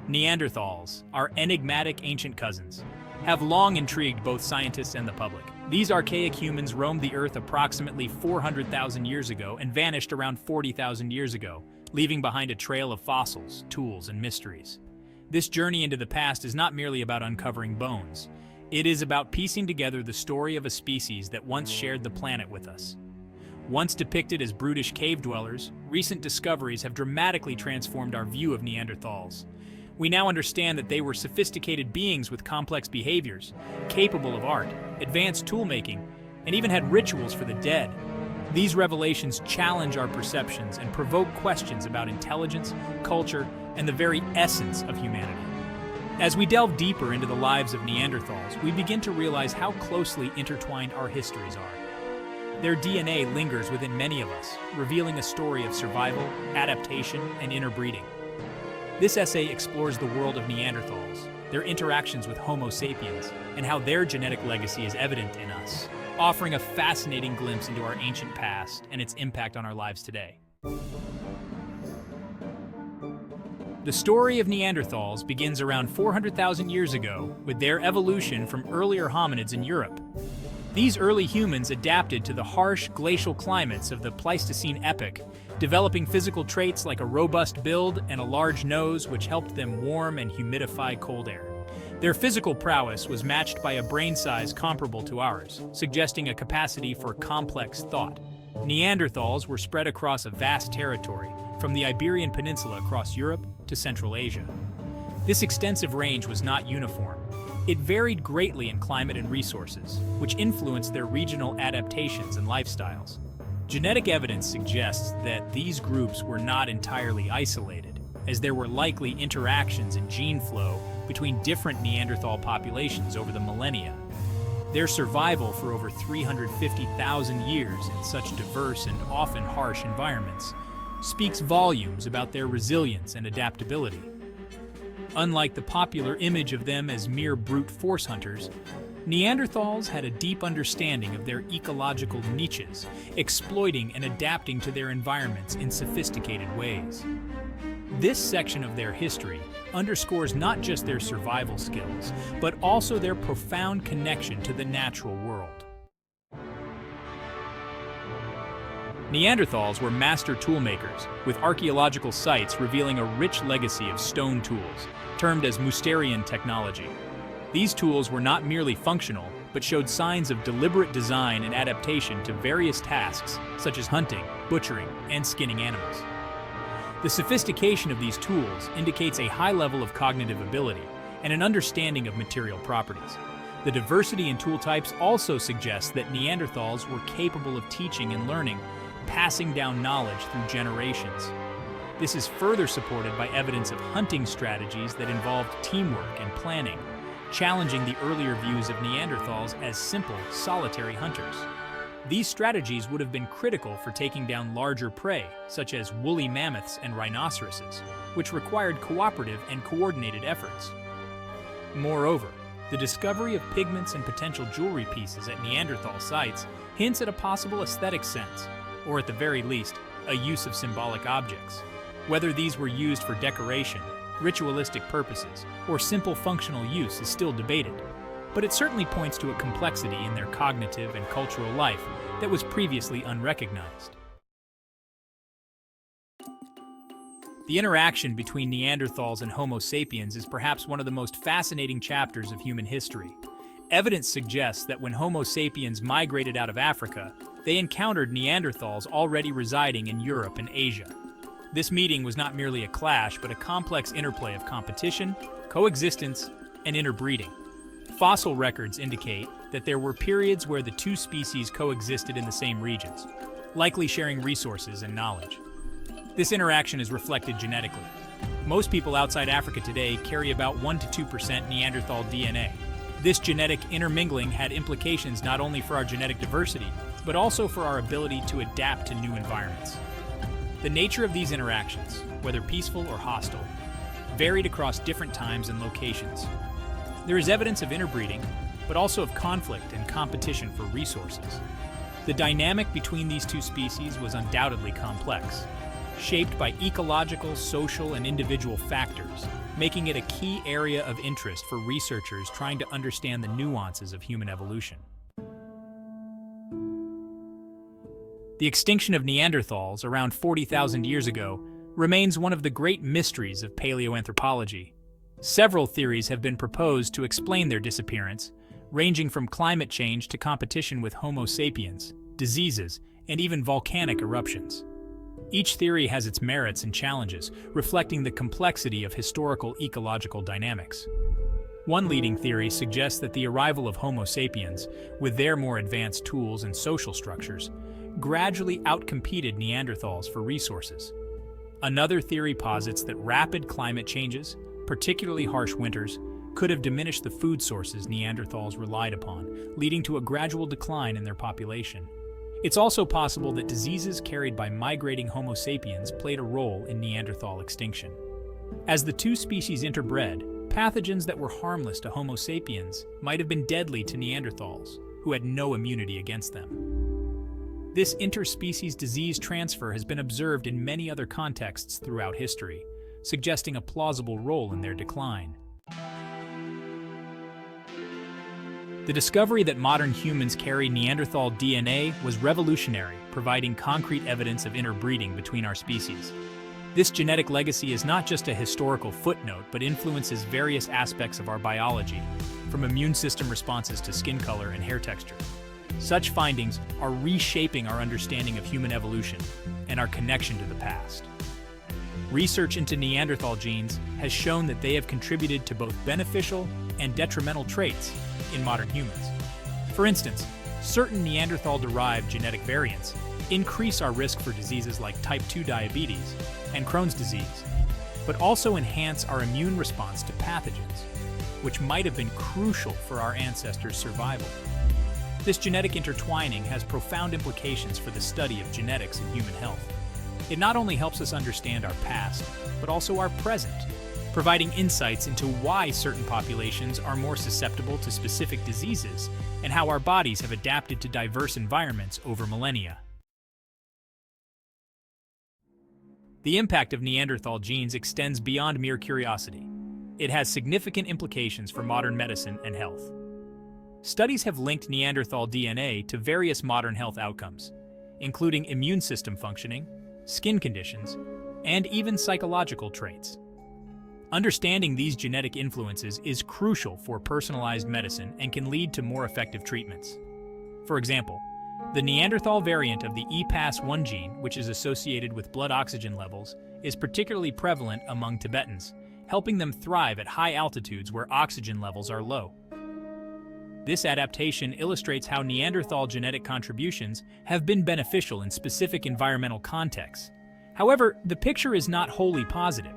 Neanderthals, our enigmatic ancient cousins, have long intrigued both scientists and the public. These archaic humans roamed the Earth approximately 400,000 years ago and vanished around 40,000 years ago, leaving behind a trail of fossils, tools, and mysteries. This journey into the past is not merely about uncovering bones. It is about piecing together the story of a species that once shared the planet with us. Once depicted as brutish cave dwellers, recent discoveries have dramatically transformed our view of Neanderthals. We now understand that they were sophisticated beings with complex behaviors, capable of art, advanced toolmaking, and even had rituals for the dead. These revelations challenge our perceptions and provoke questions about intelligence, culture, and the very essence of humanity. As we delve deeper into the lives of Neanderthals, we begin to realize how closely intertwined our histories are. Their DNA lingers within many of us, revealing a story of survival, adaptation, and interbreeding. This essay explores the world of Neanderthals, their interactions with Homo sapiens, and how their genetic legacy is evident in us, offering a fascinating glimpse into our ancient past and its impact on our lives today. The story of Neanderthals begins around 400,000 years ago with their evolution from earlier hominids in Europe. These early humans adapted to the harsh glacial climates of the Pleistocene epoch, developing physical traits like a robust build and a large nose which helped them warm and humidify cold air. Their physical prowess was matched by a brain size comparable to ours, suggesting a capacity for complex thought. Neanderthals were spread across a vast territory, from the Iberian Peninsula across Europe to Central Asia. This extensive range was not uniform. It varied greatly in climate and resources, which influenced their regional adaptations and lifestyles. Genetic evidence suggests that these groups were not entirely isolated, as there were likely interactions in gene flow between different Neanderthal populations over the millennia. Their survival for over 350,000 years in such diverse and often harsh environments speaks volumes about their resilience and adaptability. Unlike the popular image of them as mere brute force hunters, Neanderthals had a deep understanding of their ecological niches, exploiting and adapting to their environments in sophisticated ways. This section of their history underscores not just their survival skills, but also their profound connection to the natural world. Neanderthals were master toolmakers, with archaeological sites revealing a rich legacy of stone tools, termed as Mousterian technology. These tools were not merely functional, but showed signs of deliberate design and adaptation to various tasks, such as hunting, butchering, and skinning animals. The sophistication of these tools indicates a high level of cognitive ability and an understanding of material properties. The diversity in tool types also suggests that Neanderthals were capable of teaching and learning, passing down knowledge through generations. This is further supported by evidence of hunting strategies that involved teamwork and planning, challenging the earlier views of Neanderthals as simple, solitary hunters. These strategies would have been critical for taking down larger prey, such as woolly mammoths and rhinoceroses, which required cooperative and coordinated efforts. Moreover, the discovery of pigments and potential jewelry pieces at Neanderthal sites hints at a possible aesthetic sense, or at the very least, a use of symbolic objects. Whether these were used for decoration, ritualistic purposes, or simple functional use is still debated, but it certainly points to a complexity in their cognitive and cultural life that was previously unrecognized. The interaction between Neanderthals and Homo sapiens is perhaps one of the most fascinating chapters of human history. Evidence suggests that when Homo sapiens migrated out of Africa, they encountered Neanderthals already residing in Europe and Asia. This meeting was not merely a clash, but a complex interplay of competition, coexistence, and interbreeding. Fossil records indicate that there were periods where the two species coexisted in the same regions, likely sharing resources and knowledge. This interaction is reflected genetically. Most people outside Africa today carry about 1 to 2% Neanderthal DNA. This genetic intermingling had implications not only for our genetic diversity, but also for our ability to adapt to new environments. The nature of these interactions, whether peaceful or hostile, varied across different times and locations. There is evidence of interbreeding, but also of conflict and competition for resources. The dynamic between these two species was undoubtedly complex. shaped by ecological, social, and individual factors, making it a key area of interest for researchers trying to understand the nuances of human evolution. The extinction of Neanderthals around 40,000 years ago remains one of the great mysteries of paleoanthropology. Several theories have been proposed to explain their disappearance, ranging from climate change to competition with Homo sapiens, diseases, and even volcanic eruptions. Each theory has its merits and challenges, reflecting the complexity of historical ecological dynamics. One leading theory suggests that the arrival of Homo sapiens, with their more advanced tools and social structures, gradually outcompeted Neanderthals for resources. Another theory posits that rapid climate changes, particularly harsh winters, could have diminished the food sources Neanderthals relied upon, leading to a gradual decline in their population. It's also possible that diseases carried by migrating Homo sapiens played a role in Neanderthal extinction. As the two species interbred, pathogens that were harmless to Homo sapiens might have been deadly to Neanderthals, who had no immunity against them. This interspecies disease transfer has been observed in many other contexts throughout history, suggesting a plausible role in their decline. The discovery that modern humans carry Neanderthal DNA was revolutionary, providing concrete evidence of interbreeding between our species. This genetic legacy is not just a historical footnote, but influences various aspects of our biology, from immune system responses to skin color and hair texture. Such findings are reshaping our understanding of human evolution and our connection to the past. Research into Neanderthal genes has shown that they have contributed to both beneficial and detrimental traits in modern humans. For instance, certain Neanderthal-derived genetic variants increase our risk for diseases like type 2 diabetes and Crohn's disease, but also enhance our immune response to pathogens, which might have been crucial for our ancestors' survival. This genetic intertwining has profound implications for the study of genetics and human health. It not only helps us understand our past, but also our present, providing insights into why certain populations are more susceptible to specific diseases and how our bodies have adapted to diverse environments over millennia. The impact of Neanderthal genes extends beyond mere curiosity. It has significant implications for modern medicine and health. Studies have linked Neanderthal DNA to various modern health outcomes, including immune system functioning, skin conditions, and even psychological traits. Understanding these genetic influences is crucial for personalized medicine and can lead to more effective treatments. For example, the Neanderthal variant of the EPAS1 gene, which is associated with blood oxygen levels, is particularly prevalent among Tibetans, helping them thrive at high altitudes where oxygen levels are low. This adaptation illustrates how Neanderthal genetic contributions have been beneficial in specific environmental contexts. However, the picture is not wholly positive.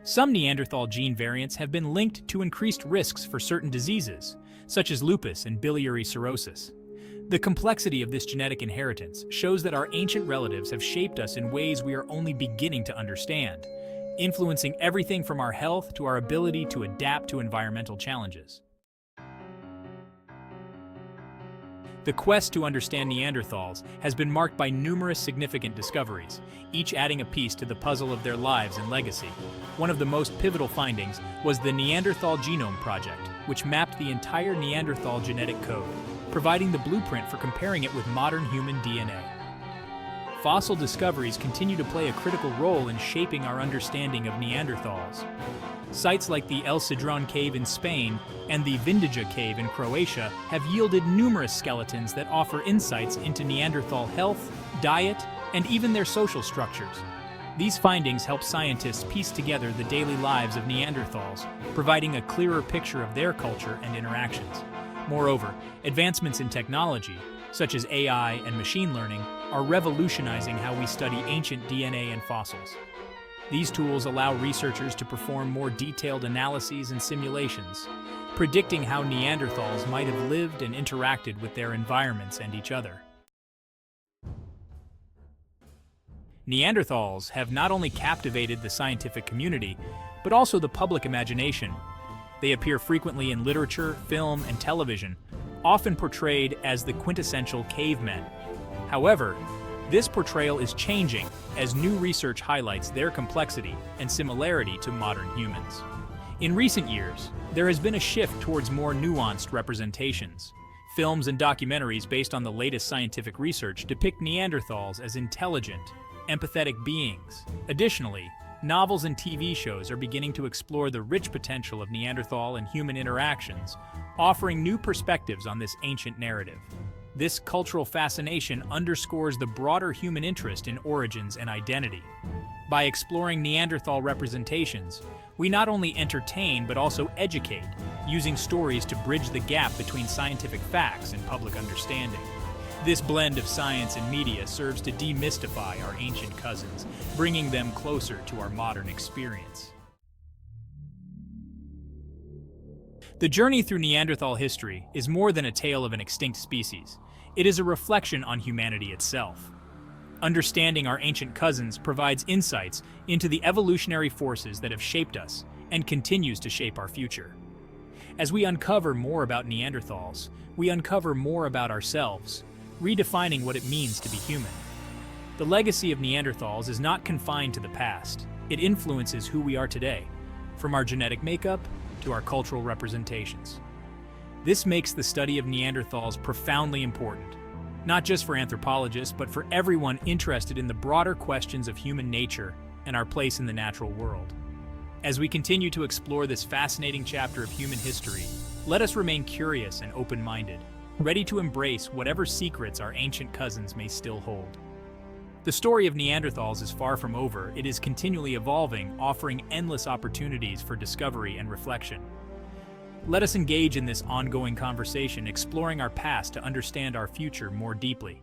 Some Neanderthal gene variants have been linked to increased risks for certain diseases, such as lupus and biliary cirrhosis. The complexity of this genetic inheritance shows that our ancient relatives have shaped us in ways we are only beginning to understand, influencing everything from our health to our ability to adapt to environmental challenges. The quest to understand Neanderthals has been marked by numerous significant discoveries, each adding a piece to the puzzle of their lives and legacy. One of the most pivotal findings was the Neanderthal Genome Project, which mapped the entire Neanderthal genetic code, providing the blueprint for comparing it with modern human DNA. Fossil discoveries continue to play a critical role in shaping our understanding of Neanderthals. Sites like the El Cedrón Cave in Spain and the Vindija Cave in Croatia have yielded numerous skeletons that offer insights into Neanderthal health, diet, and even their social structures. These findings help scientists piece together the daily lives of Neanderthals, providing a clearer picture of their culture and interactions. Moreover, advancements in technology, such as AI and machine learning, are revolutionizing how we study ancient DNA and fossils. These tools allow researchers to perform more detailed analyses and simulations, predicting how Neanderthals might have lived and interacted with their environments and each other. Neanderthals have not only captivated the scientific community, but also the public imagination. They appear frequently in literature, film, and television, often portrayed as the quintessential cavemen. However, This portrayal is changing as new research highlights their complexity and similarity to modern humans. In recent years, there has been a shift towards more nuanced representations. Films and documentaries based on the latest scientific research depict Neanderthals as intelligent, empathetic beings. Additionally, novels and TV shows are beginning to explore the rich potential of Neanderthal and human interactions, offering new perspectives on this ancient narrative. This cultural fascination underscores the broader human interest in origins and identity. By exploring Neanderthal representations, we not only entertain but also educate, using stories to bridge the gap between scientific facts and public understanding. This blend of science and media serves to demystify our ancient cousins, bringing them closer to our modern experience. The journey through Neanderthal history is more than a tale of an extinct species. It is a reflection on humanity itself. Understanding our ancient cousins provides insights into the evolutionary forces that have shaped us and continues to shape our future. As we uncover more about Neanderthals, we uncover more about ourselves, redefining what it means to be human. The legacy of Neanderthals is not confined to the past. It influences who we are today, from our genetic makeup to our cultural representations. This makes the study of Neanderthals profoundly important, not just for anthropologists, but for everyone interested in the broader questions of human nature and our place in the natural world. As we continue to explore this fascinating chapter of human history, let us remain curious and open-minded, ready to embrace whatever secrets our ancient cousins may still hold. The story of Neanderthals is far from over. It is continually evolving, offering endless opportunities for discovery and reflection. Let us engage in this ongoing conversation, exploring our past to understand our future more deeply.